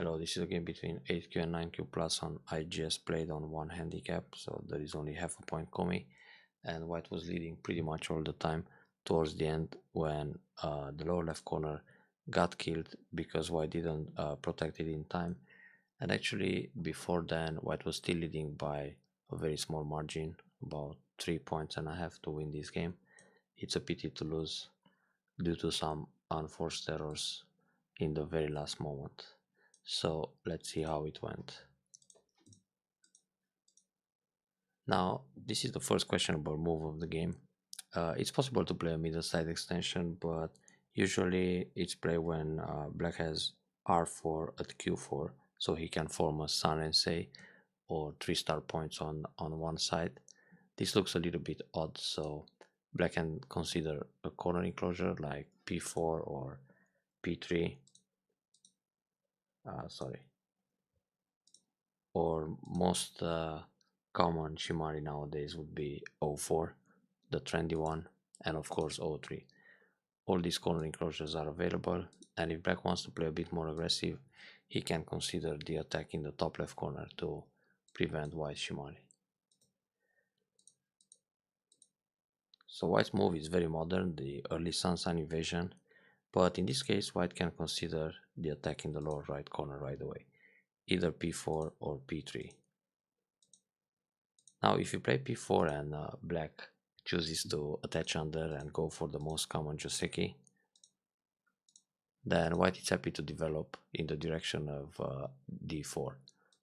Hello, this is a game between 8Q and 9Q plus on IGS played on 1 handicap, so there is only half a point coming, and white was leading pretty much all the time towards the end when the lower left corner got killed because white didn't protect it in time. And actually before then white was still leading by a very small margin, about 3.5 points to win this game. It's a pity to lose due to some unforced errors in the very last moment. So let's see how it went. Now this is the first questionable move of the game. It's possible to play a middle side extension, but usually it's played when black has r4 at q4, so he can form a sun and say, or 3-star points on one side. This looks a little bit odd, so black can consider a corner enclosure like p4 or p3. Or most common shimari nowadays would be o4, the trendy one, and of course o3. All these corner enclosures are available, and if black wants to play a bit more aggressive, he can consider the attack in the top left corner to prevent white shimari. So white's move is very modern, the early sun invasion, but in this case white can consider the attack in the lower right corner right away, either p4 or p3. Now if you play p4 and black chooses to attach under and go for the most common joseki, then white is happy to develop in the direction of d4.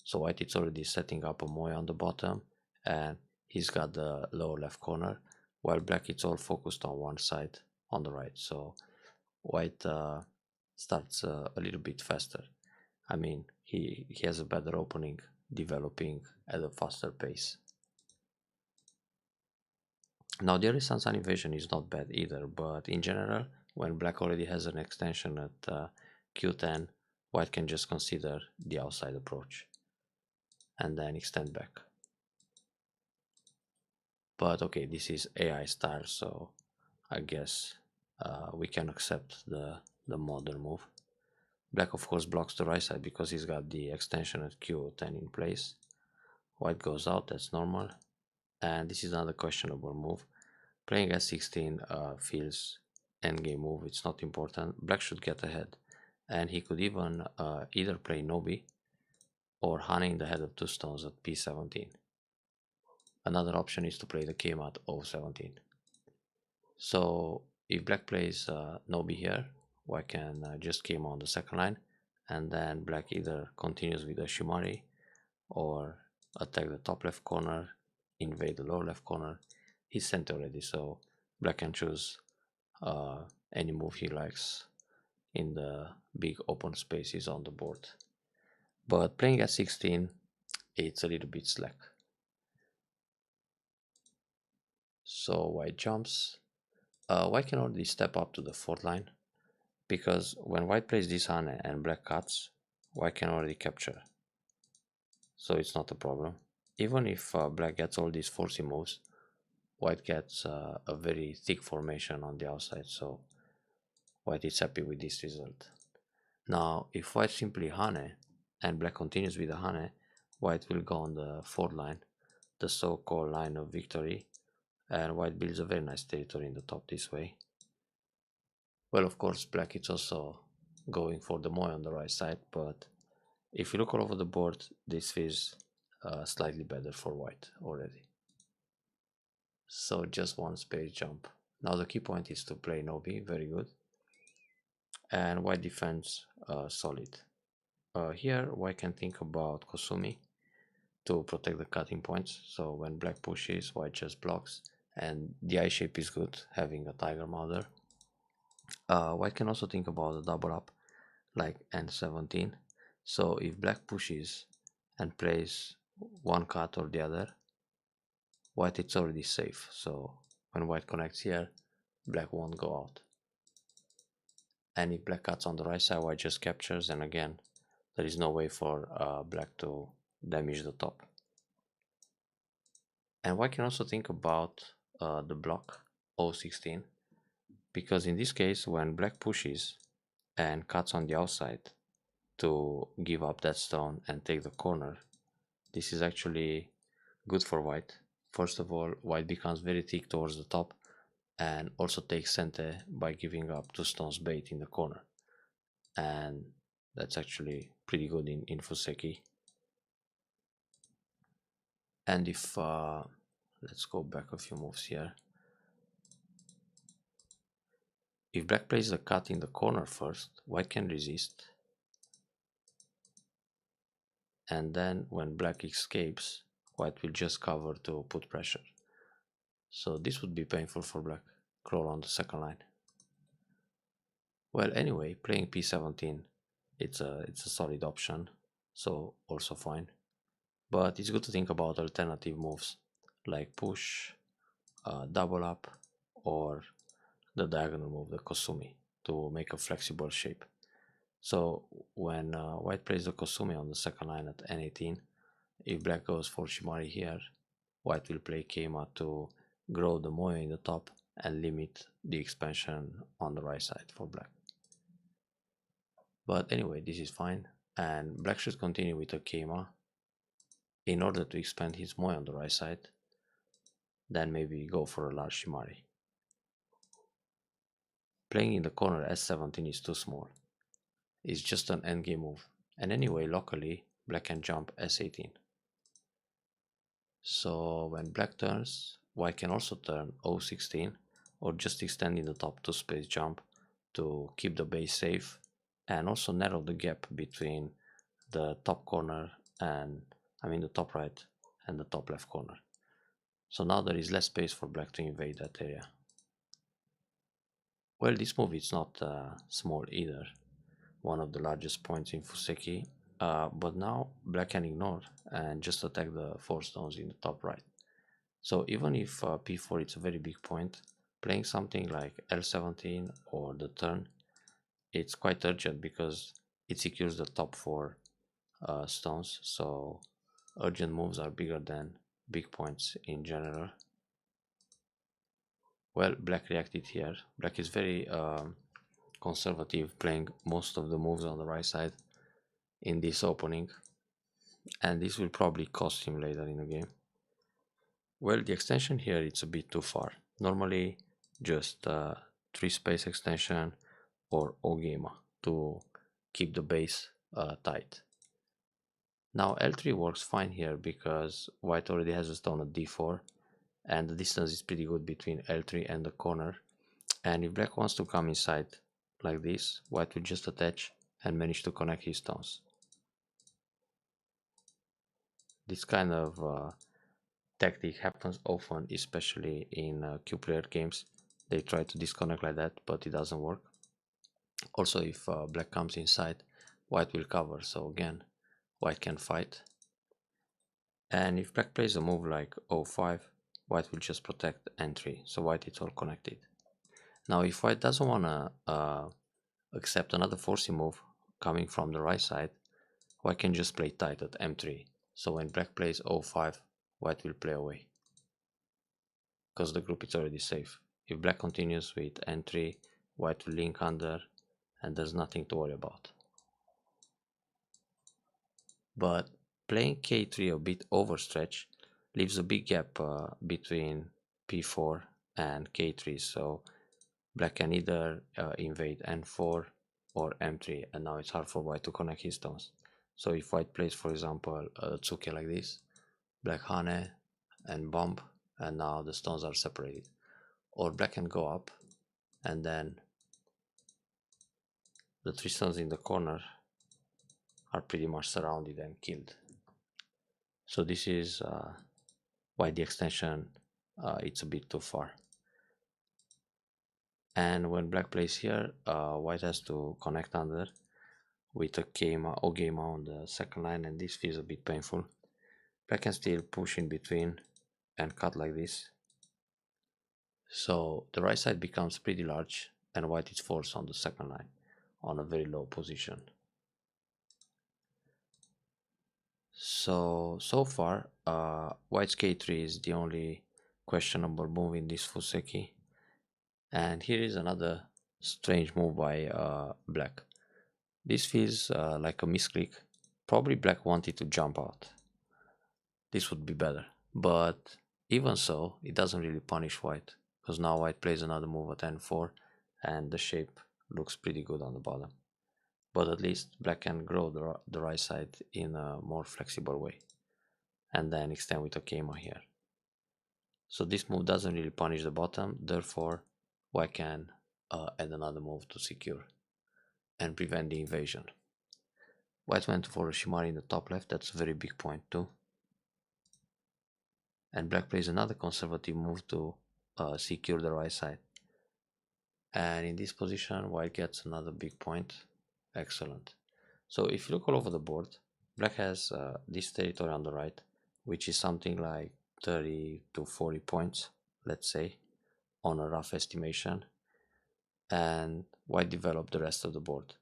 So white is already setting up a moe on the bottom, and he's got the lower left corner, while black is all focused on one side on the right. So white starts a little bit faster. I mean, he has a better opening, developing at a faster pace. Now the early sun invasion is not bad either, but in general, when black already has an extension at q10, white can just consider the outside approach and then extend back. But okay, this is AI style, so I guess we can accept the modern move. Black of course blocks the right side because he's got the extension at q10 in place. White goes out, that's normal. And this is another questionable move. Playing s16 feels endgame move, it's not important. Black should get ahead, and he could even either play Nobi or Hane in the head of 2 stones at p17. Another option is to play the king at o17. So if black plays Nobi here, white can just game on the second line, and then black either continues with a shimari or attack the top left corner, invade the lower left corner. He's sent already, so black can choose any move he likes in the big open spaces on the board. But playing at 16, it's a little bit slack. So white jumps. White can already step up to the 4th line, because when white plays this Hane and black cuts, white can already capture. So it's not a problem. Even if black gets all these forcing moves, white gets a very thick formation on the outside, so white is happy with this result. Now if white simply Hane and black continues with the Hane, white will go on the 4th line, the so-called line of victory, and white builds a very nice territory in the top this way. Well, of course black is also going for the moe on the right side, but if you look all over the board, this feels slightly better for white already. So just one space jump. Now the key point is to play Nobi, very good. And white defense solid. Here white can think about Kosumi to protect the cutting points. So when black pushes, white just blocks, and the eye shape is good, having a tiger mother. White can also think about a double up like n17. So if black pushes and plays one cut or the other, white it's already safe. So when white connects here, black won't go out. And if black cuts on the right side, white just captures, and again there is no way for black to damage the top. And white can also think about the block o16, because in this case when black pushes and cuts on the outside, to give up that stone and take the corner, this is actually good for white. First of all, white becomes very thick towards the top and also takes center by giving up 2 stones bait in the corner. And that's actually pretty good in Fuseki. And if let's go back a few moves here. If black plays the cut in the corner first, white can resist, and then when black escapes, white will just cover to put pressure. So this would be painful for black. Crawl on the second line. Well, anyway, playing p17, it's a solid option, so also fine. But it's good to think about alternative moves like push, double up, or the diagonal move, the Kosumi, to make a flexible shape. So when white plays the Kosumi on the second line at n18, if black goes for Shimari here, white will play Keima to grow the Moyo in the top and limit the expansion on the right side for black. But anyway, this is fine, and black should continue with a Keima in order to expand his Moyo on the right side, then maybe go for a large Shimari. Playing in the corner s17 is too small. It's just an endgame move, and anyway locally black can jump s18. So when black turns, white can also turn o16 or just extend in the top 2 space jump to keep the base safe and also narrow the gap between the top corner and the top right and the top left corner. So now there is less space for black to invade that area. Well, this move is not small either, one of the largest points in Fuseki, but now black can ignore and just attack the 4 stones in the top right. So even if p4 is a very big point, playing something like l17 or the turn, it's quite urgent because it secures the top 4 stones, so urgent moves are bigger than big points in general. Well, black reacted here. Black is very conservative, playing most of the moves on the right side in this opening, and this will probably cost him later in the game. Well, the extension here it's a bit too far. Normally just 3 space extension or Ogema to keep the base tight. Now L3 works fine here because white already has a stone at d4 and the distance is pretty good between L3 and the corner, and if black wants to come inside like this, white will just attach and manage to connect his stones. This kind of tactic happens often, especially in Q player games. They try to disconnect like that, but it doesn't work. Also, if black comes inside, white will cover, so again white can fight. And if black plays a move like o5, white will just protect n3, so white is all connected. Now if white doesn't want to accept another forcing move coming from the right side, white can just play tight at m3, so when black plays o5, white will play away because the group is already safe. If black continues with n3, white will link under and there's nothing to worry about. But playing k3 a bit overstretch leaves a big gap between p4 and k3, so black can either invade n4 or m3, and now it's hard for white to connect his stones. So if white plays, for example, a tsuke like this, black hane and bump, and now the stones are separated. Or black can go up and then the 3 stones in the corner are pretty much surrounded and killed. So this is why the extension it's a bit too far. And when black plays here, white has to connect under with a Keima or Geima on the second line, and this feels a bit painful. Black can still push in between and cut like this. So the right side becomes pretty large and white is forced on the second line on a very low position. So far, white's k3 is the only questionable move in this Fuseki. And here is another strange move by black. This feels like a misclick. Probably black wanted to jump out. This would be better. But even so, it doesn't really punish white, because now white plays another move at n4 and the shape looks pretty good on the bottom. But at least black can grow the right side in a more flexible way and then extend with a Kema here. So this move doesn't really punish the bottom, therefore white can add another move to secure and prevent the invasion. White went for a Shimari in the top left, that's a very big point too. And black plays another conservative move to secure the right side. And in this position, white gets another big point. Excellent. So if you look all over the board, black has this territory on the right, which is something like 30 to 40 points, let's say, on a rough estimation. And white developed the rest of the board.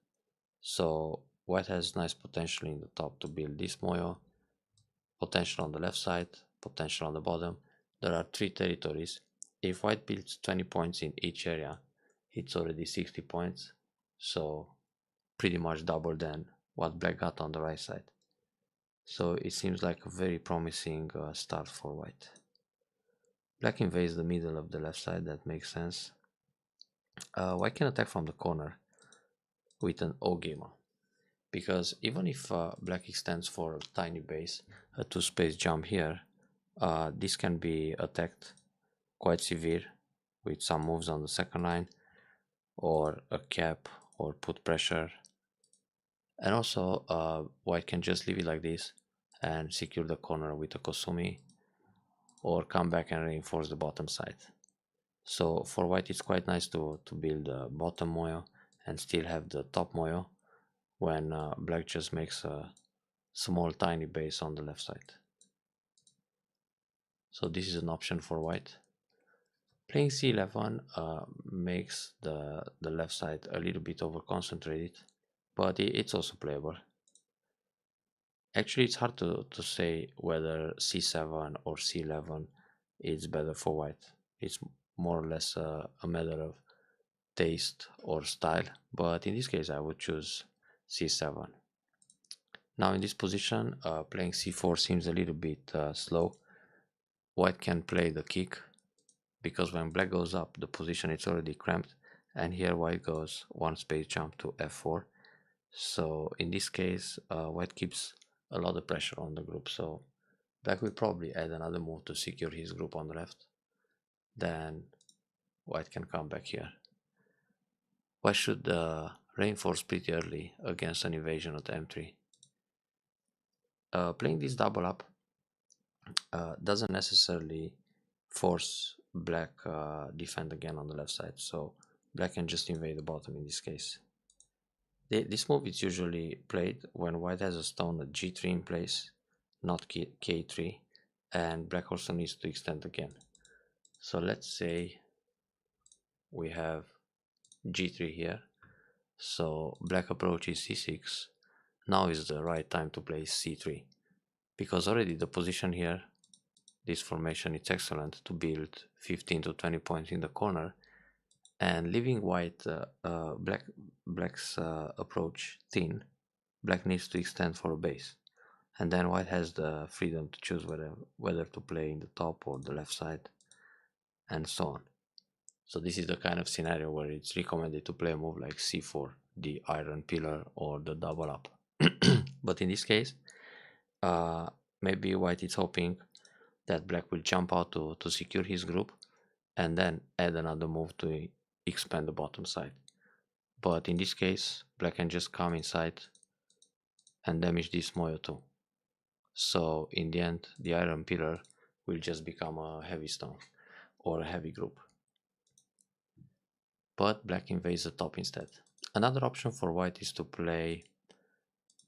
So white has nice potential in the top to build this moyo, potential on the left side, potential on the bottom. There are 3 territories. If white builds 20 points in each area, it's already 60 points, so pretty much double than what black got on the right side. So it seems like a very promising start for white. Black invades the middle of the left side, that makes sense. White can attack from the corner with an O-gamer, because even if black extends for a tiny base, a 2-space jump here, this can be attacked quite severe with some moves on the second line, or a cap, or put pressure. And also white can just leave it like this and secure the corner with a Kosumi, or come back and reinforce the bottom side. So for white it's quite nice to build a bottom moyo and still have the top moyo when black just makes a small tiny base on the left side. So this is an option for white. Playing c11 makes the left side a little bit over concentrated, but it's also playable. Actually, it's hard to say whether c7 or c11 is better for white. It's more or less a matter of taste or style, but in this case I would choose c7. Now in this position, playing c4 seems a little bit slow. White can play the kick, because when black goes up, the position is already cramped, and here white goes 1-space jump to f4. So in this case, white keeps a lot of pressure on the group, so black will probably add another move to secure his group on the left. Then white can come back here. White should reinforce pretty early against an invasion at m3. Playing this double up doesn't necessarily force black defend again on the left side, so black can just invade the bottom in this case. This move is usually played when white has a stone at g3 in place, not k3, and black also needs to extend again. So let's say we have g3 here, so black approaches c6. Now is the right time to play c3, because already the position here, this formation, is excellent to build 15 to 20 points in the corner, and leaving white black's approach thin, black needs to extend for a base, and then white has the freedom to choose whether to play in the top or the left side, and so on. So this is the kind of scenario where it's recommended to play a move like c4, the iron pillar, or the double up. But in this case, maybe white is hoping that black will jump out to secure his group, and then add another move to expand the bottom side. But in this case, black can just come inside and damage this moyo too. So in the end, the iron pillar will just become a heavy stone or a heavy group. But black invades the top instead. Another option for white is to play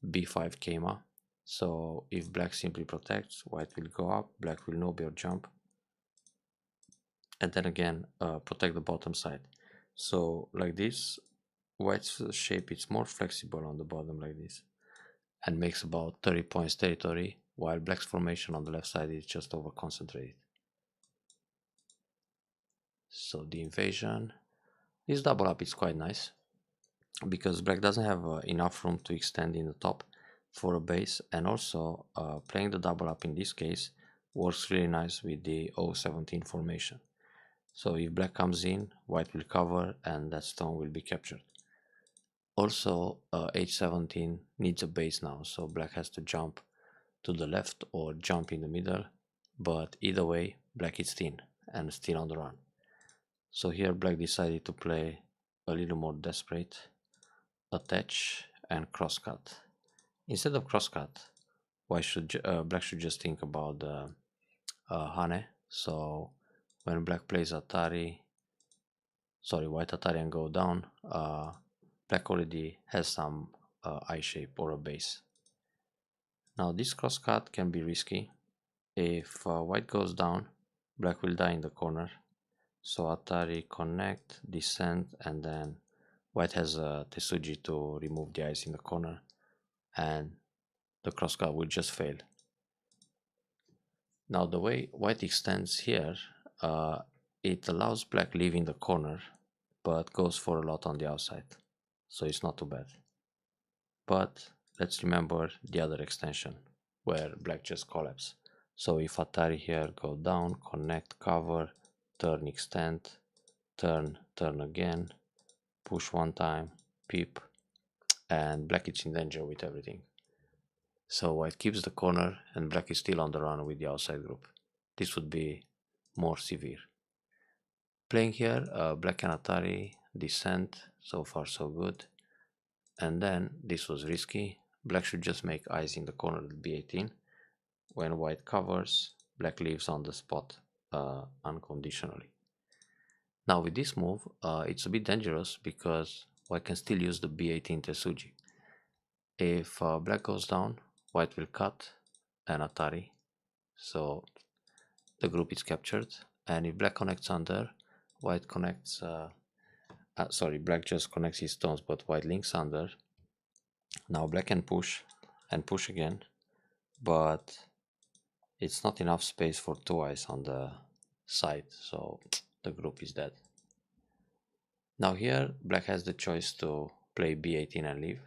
b5 Kema. So if black simply protects, white will go up, black will no bear jump, and then again protect the bottom side. So like this, white's shape is more flexible on the bottom like this, and makes about 30 points territory, while black's formation on the left side is just over concentrated. So the invasion, this double up is quite nice. because black doesn't have enough room to extend in the top for a base, and also playing the double up in this case works really nice with the 017 formation. So if black comes in, white will cover and that stone will be captured. Also h17 needs a base now, so black has to jump to the left or jump in the middle, but either way black is thin and still on the run. So here black decided to play a little more desperate, attach and crosscut. Instead of crosscut, black should just think about the Hane. So when black plays white Atari and go down, black already has some eye shape or a base. Now this crosscut can be risky. If white goes down, black will die in the corner. So Atari connect, descend, and then white has a Tesuji to remove the eyes in the corner, and the crosscut will just fail. Now the way white extends here, it allows black leaving the corner, but goes for a lot on the outside, so it's not too bad. But let's remember the other extension, where black just collapse. So if Atari here go down, connect, cover, turn, extend, turn, turn again, push one time, peep, and black is in danger with everything. So white keeps the corner and black is still on the run with the outside group. This would be more severe. Playing here, black and Atari descent, so far so good. And then this was risky. Black should just make eyes in the corner at b18. When white covers, black leaves on the spot unconditionally. Now with this move, it's a bit dangerous because white can still use the b18 Tesuji. If black goes down, white will cut an Atari, so the group is captured. And if black connects under, white connects, black just connects his stones, but white links under. Now black can push and push again, but it's not enough space for two eyes on the side, so the group is dead. Now here black has the choice to play b18 and leave,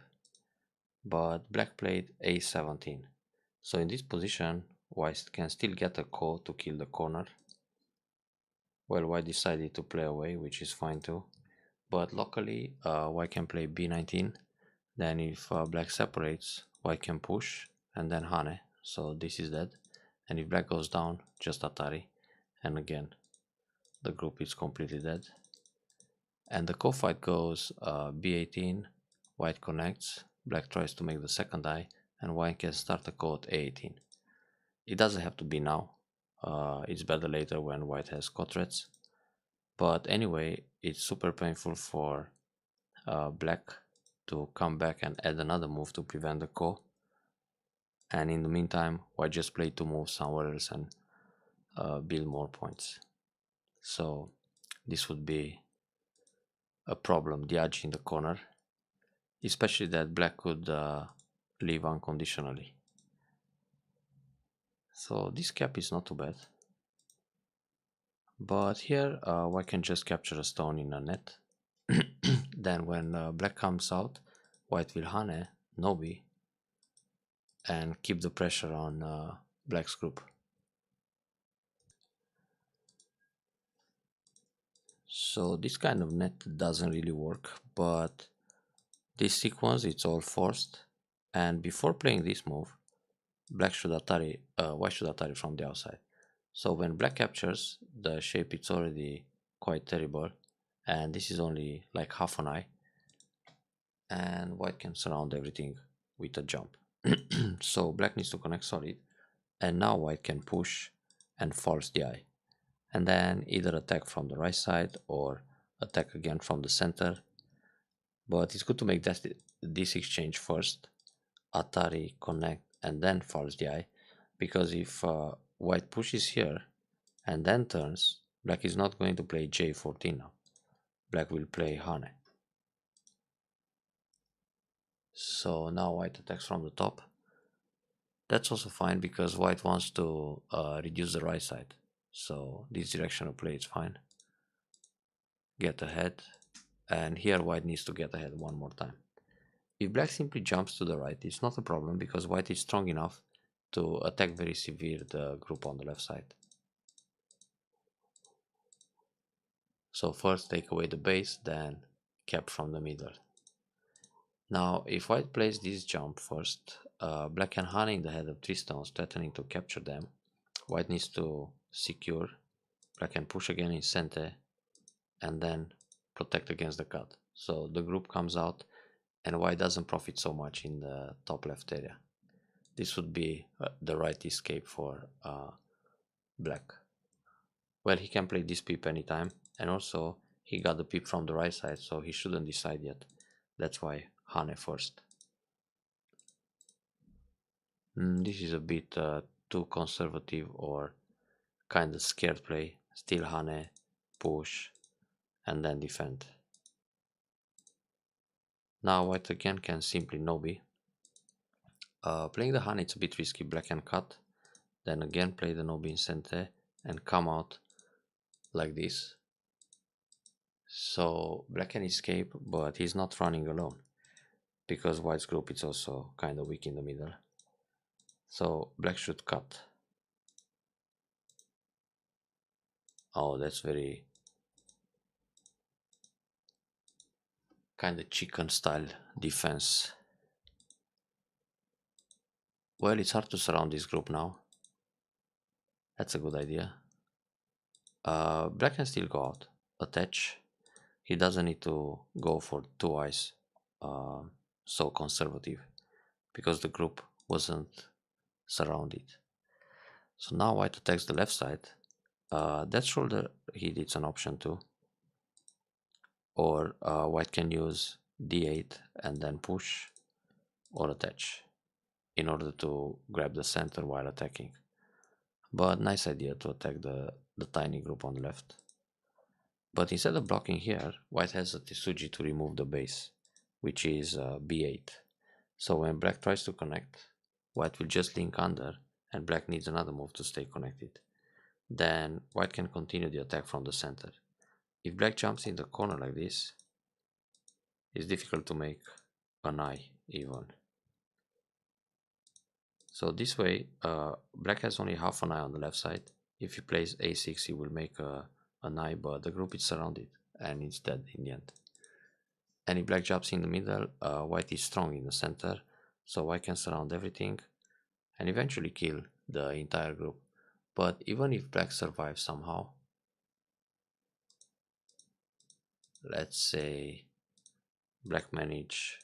but black played a17. So in this position, white can still get a call to kill the corner. Well, white decided to play away, which is fine too. But locally, white can play b19. Then if black separates, white can push and then Hane. So this is dead. And if black goes down, just Atari. And again, the group is completely dead. And the co-fight goes b18, white connects, black tries to make the second eye, and white can start a co at a18. It doesn't have to be now. It's better later when white has co-threats. But anyway, it's super painful for black to come back and add another move to prevent the ko. And in the meantime, white just play two moves somewhere else and build more points. So this would be a problem, the edge in the corner, especially that black could leave unconditionally. So this cap is not too bad. But here white can just capture a stone in a net. Then when black comes out, white will Hane, Nobi, and keep the pressure on black's group. So this kind of net doesn't really work, but this sequence it's all forced, and before playing this move, white should Atari from the outside. So when black captures, the shape it's already quite terrible, and this is only like half an eye, and white can surround everything with a jump. So black needs to connect solid, and now white can push and force the eye, and then either attack from the right side or attack again from the center. But it's good to make this exchange first, Atari connect and then force the eye, because if white pushes here and then turns, black is not going to play j14 now. Black will play Hane. So now white attacks from the top. That's also fine because white wants to reduce the right side. So this direction of play is fine. Get ahead, and here white needs to get ahead one more time. If black simply jumps to the right, it's not a problem because white is strong enough to attack very severe the group on the left side. So first take away the base, then cap from the middle. Now if white plays this jump first, black can honey in the head of 3 stones, threatening to capture them. White needs to secure, black can push again in center, and then protect against the cut. So the group comes out and white doesn't profit so much in the top left area. This would be the right escape for black. Well, he can play this pip anytime, and also he got the pip from the right side, so he shouldn't decide yet. That's why Hane first. This is a bit too conservative or kind of scared play. Still Hane, push, and then defend. Now white again can simply Nobi. Playing the Hane it's a bit risky, black can cut, then again play the Nobi in center and come out like this. So black can escape, but he's not running alone because white's group is also kind of weak in the middle. So black should cut. Oh, that's very kind of chicken style defense. Well, it's hard to surround this group now. That's a good idea. Black can still go out, attach. He doesn't need to go for 2 eyes, so conservative, because the group wasn't surrounded. So now white attacks the left side. That shoulder hit it's an option too. Or white can use d8 and then push or attach in order to grab the center while attacking. But nice idea to attack the tiny group on the left. But instead of blocking here, white has a Tsuji to remove the base, which is b8. So when black tries to connect, white will just link under and black needs another move to stay connected. Then white can continue the attack from the center. If black jumps in the corner like this, it's difficult to make an eye even. So this way, black has only half an eye on the left side. If he plays a6, he will make an eye, but the group is surrounded and it's dead in the end. And if black jumps in the middle, white is strong in the center, so white can surround everything and eventually kill the entire group. But even if black survives somehow, let's say black manage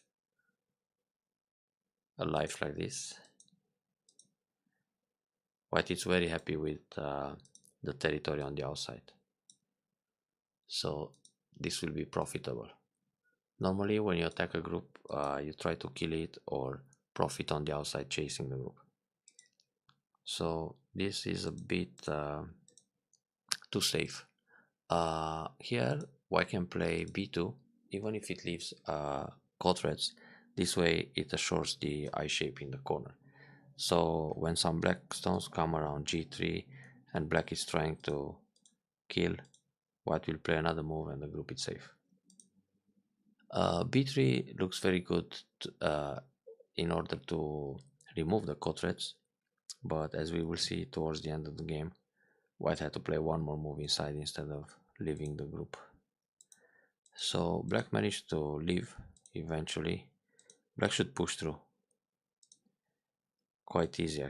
a life like this, white is very happy with the territory on the outside, so this will be profitable. Normally when you attack a group, you try to kill it or profit on the outside chasing the group. So this is a bit too safe. Here white can play b2 even if it leaves cold threads. This way it assures the eye shape in the corner. So when some black stones come around g3 and black is trying to kill, white will play another move and the group is safe. b3 looks very good in order to remove the cold threads, but as we will see towards the end of the game, white had to play one more move inside instead of leaving the group. So black managed to leave eventually. Black should push through. Quite easy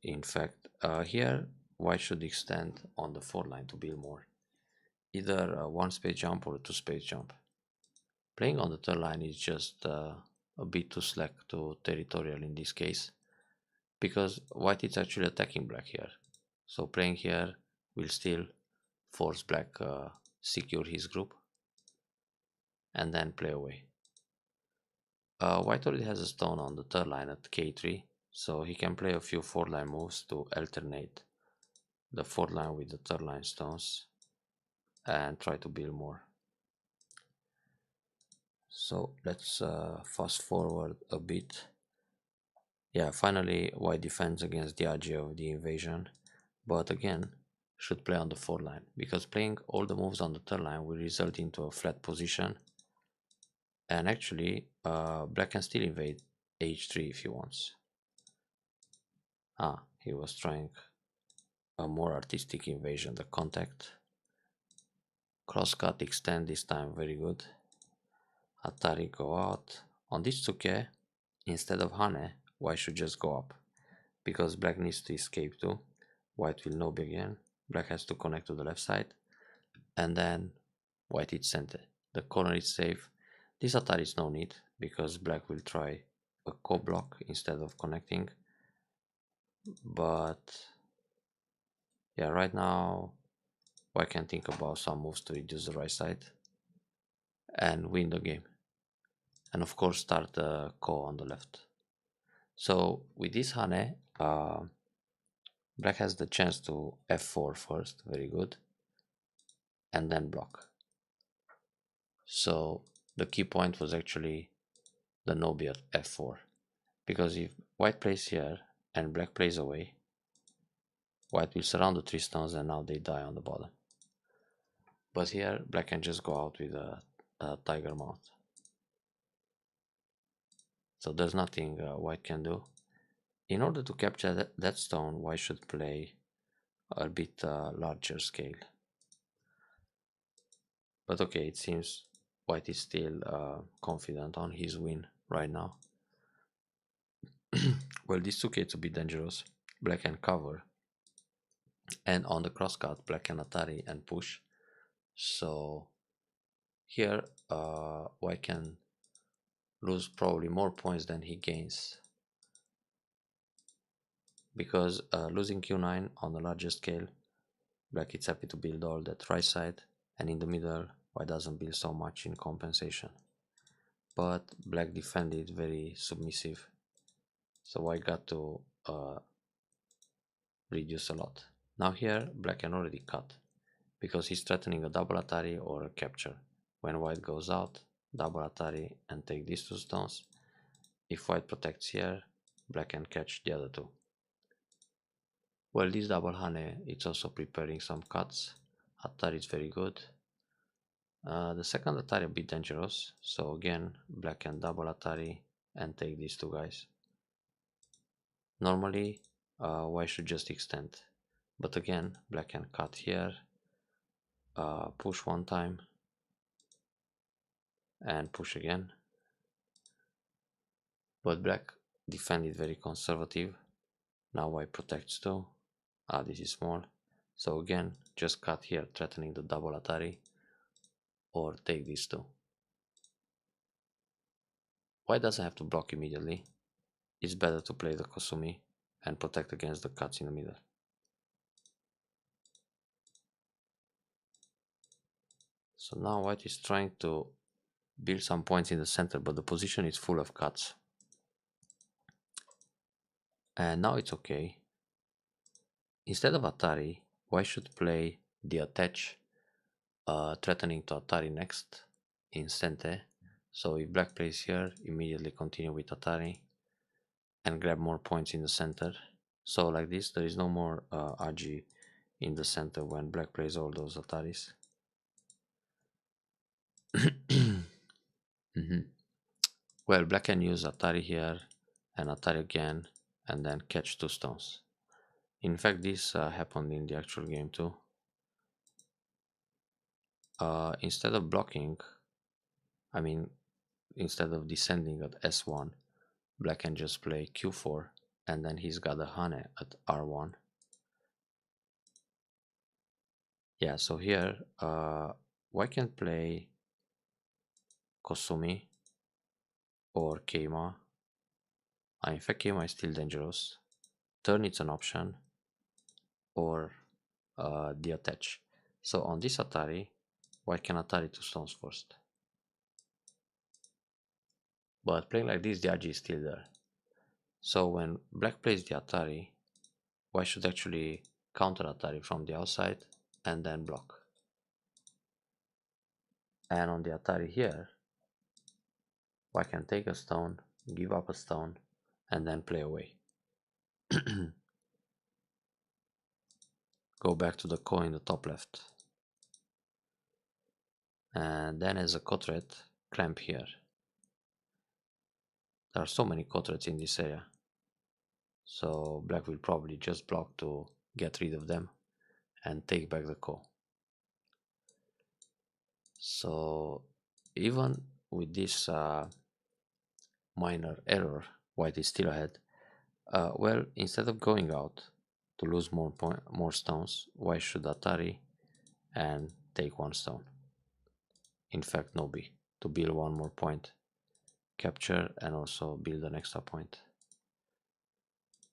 in fact. Here white should extend on the 4 line to build more. Either a 1 space jump or a 2 space jump. Playing on the 3rd line is just a bit too slack, too territorial in this case, because white is actually attacking black here. So playing here will still force black secure his group and then play away. White already has a stone on the 3rd line at k3, so he can play a few 4th line moves to alternate the 4th line with the 3rd line stones and try to build more. So let's fast forward a bit. Yeah, finally white defends against the idea of the invasion, but again should play on the 4th line, because playing all the moves on the 3rd line will result into a flat position And actually, black can still invade h3 if he wants. He was trying a more artistic invasion, the contact. Crosscut extend this time, very good. Atari go out. On this Tsuke, instead of Hane, white should just go up. Because black needs to escape too. White will no begin. Black has to connect to the left side. And then white hits center. The corner is safe. This Atari is no need, because black will try a co-block instead of connecting. But yeah, right now white can think about some moves to reduce the right side and win the game. And of course start the ko on the left. So with this Hane, black has the chance to f4 first, very good, and then block. So the key point was actually the no b at f4, because if white plays here and black plays away, white will surround the 3 stones and now they die on the bottom. But here black can just go out with a tiger mount. So there's nothing white can do. In order to capture that stone, white should play a bit larger scale. But okay, it seems white is still confident on his win right now. Well, this took it to be dangerous. Black can cover, and on the crosscut, black can Atari and push. So here, white can lose probably more points than he gains, because losing q9 on a larger scale, black is happy to build all that right side, and in the middle, white doesn't build so much in compensation. But black defended very submissive, so white got to reduce a lot. Now here black can already cut, because he's threatening a double Atari or a capture. When white goes out, double Atari and take these 2 stones. If white protects here, black can catch the other 2. Well, this double Hane, it's also preparing some cuts. Atari is very good. The second Atari a bit dangerous, so again black can double Atari and take these 2 guys. Normally white should just extend, but again black can cut here, push one time and push again. But black defended very conservative. Now white protects too. This is small, so again just cut here, threatening the double Atari, or take these 2. White doesn't have to block immediately. It's better to play the Kosumi and protect against the cuts in the middle. So now white is trying to build some points in the center, but the position is full of cuts. And now it's okay. Instead of Atari, white should play the attach, threatening to Atari next in center. So if black plays here, immediately continue with Atari and grab more points in the center. So like this, there is no more RG in the center when black plays all those Ataris. Well, black can use Atari here and Atari again and then catch 2 stones. In fact, this happened in the actual game too. Instead of blocking, instead of descending at S1, black can just play Q4 and then he's got a Hane at R1. Yeah, so here white can play Kosumi or Keima. In fact, Keima is still dangerous. Turn it's an option, or the attach. So on this Atari, white can Atari 2 stones first. But playing like this, the RG is still there. So when black plays the Atari, white should actually counter Atari from the outside and then block. And on the Atari here, white can take a stone, give up a stone, and then play away. Go back to the coin in the top left. And then as a co-threat, clamp here. There are so many quadrants in this area, so black will probably just block to get rid of them and take back the call. So even with this minor error, white is still ahead. Well, instead of going out to lose more stones, white should Atari and take one stone. In fact, no B, to build one more point, capture, and also build an extra point.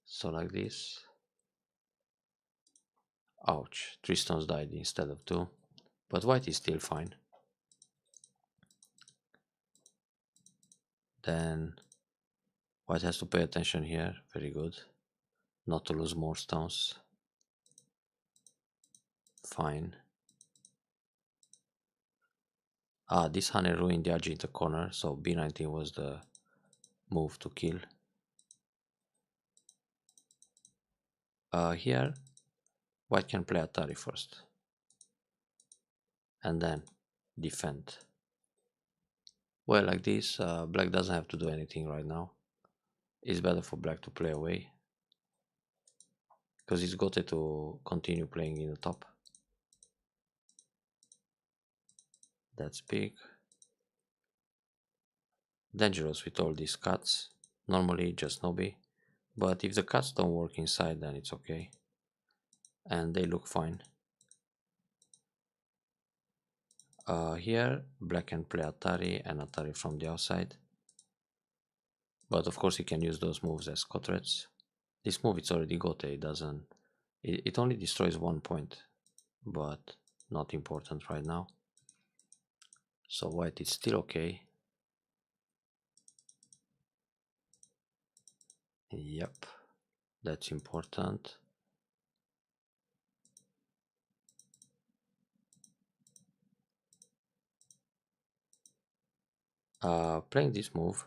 So like this. Ouch, 3 stones died instead of 2, but white is still fine. Then white has to pay attention here, very good, not to lose more stones. Fine. This honey ruined the edge in the corner, so B19 was the move to kill. Here, white can play Atari first, and then defend. Well, like this, black doesn't have to do anything right now. It's better for black to play away, because he's got it to continue playing in the top. That's big. Dangerous with all these cuts. Normally just nobby, but if the cuts don't work inside, then it's okay, and they look fine. Here black can play Atari and Atari from the outside, but of course he can use those moves as quadrants. This move it's already got it doesn't, it only destroys 1 point, but not important right now. So white is still okay. Yep, that's important. Playing this move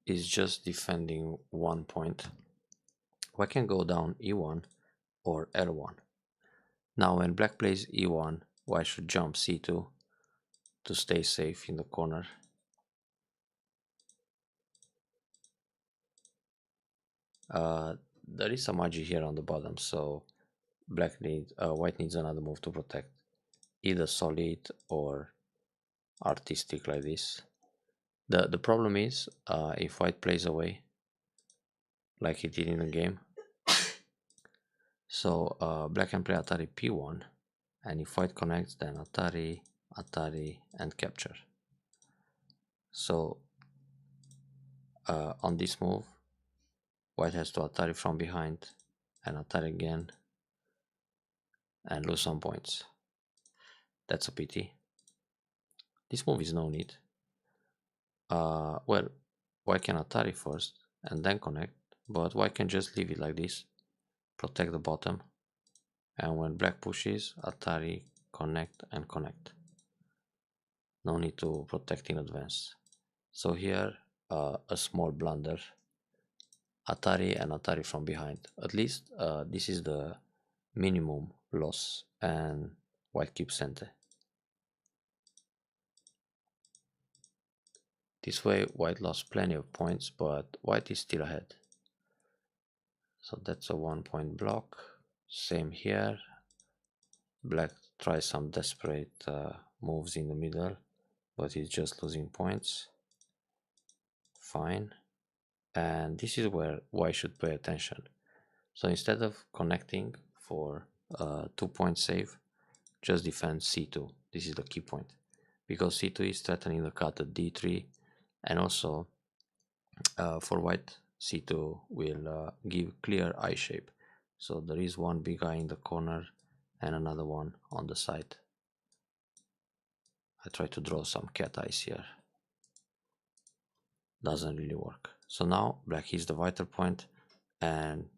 is just defending 1 point. White can go down e1 or l1. Now when black plays e1, white should jump c2 to stay safe in the corner. There is some agi here on the bottom, so white needs another move to protect, either solid or artistic like this. The problem is if white plays away like he did in the game, so black can play Atari p1, and if white connects, then Atari, Atari, and capture. So on this move, white has to Atari from behind and Atari again and lose some points. That's a pity. This move is no need. Well, white can Atari first and then connect, but white can just leave it like this, protect the bottom, and when black pushes, Atari, connect, and connect. No need to protect in advance. So here, a small blunder, Atari and Atari from behind. At least this is the minimum loss, and white keeps center. This way white lost plenty of points, but white is still ahead. So that's a 1 point block. Same here. Black tries some desperate moves in the middle, but he's just losing points. Fine. And this is where white should pay attention. So instead of connecting for 2 point save, just defend c2. This is the key point, because c2 is threatening the cut at d3, and also for white, c2 will give clear eye shape. So there is one big eye in the corner and another one on the side. I try to draw some cat eyes here. Doesn't really work. So now black hits the vital point, and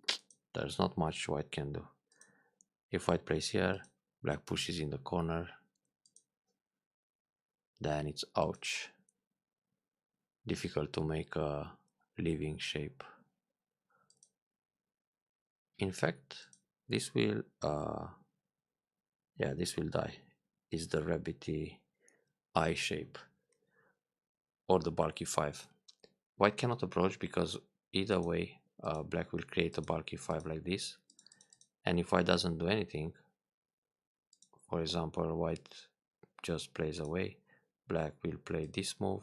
there's not much white can do. If white plays here, black pushes in the corner, then it's ouch. Difficult to make a living shape. In fact, this will this will die. Is the rabbity eye shape or the bulky 5. white cannot approach because either way black will create a bulky 5 like this, and if white doesn't do anything, for example white just plays away, black will play this move,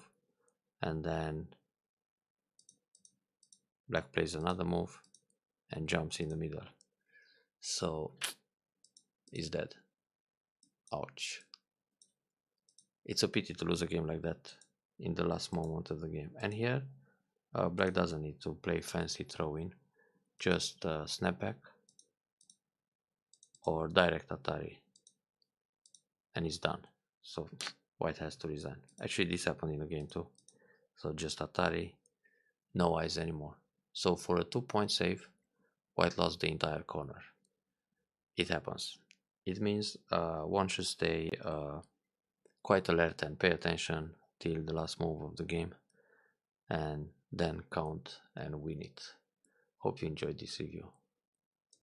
and then black plays another move and jumps in the middle, so is dead. Ouch. It's a pity to lose a game like that in the last moment of the game. And here black doesn't need to play fancy throw-in, just snap back or direct Atari, and it's done. So white has to resign. Actually this happened in the game too, so just Atari, no eyes anymore. So for a 2-point save, white lost the entire corner. It happens. It means one should stay quite alert and pay attention till the last move of the game, and then count and win it. Hope you enjoyed this review.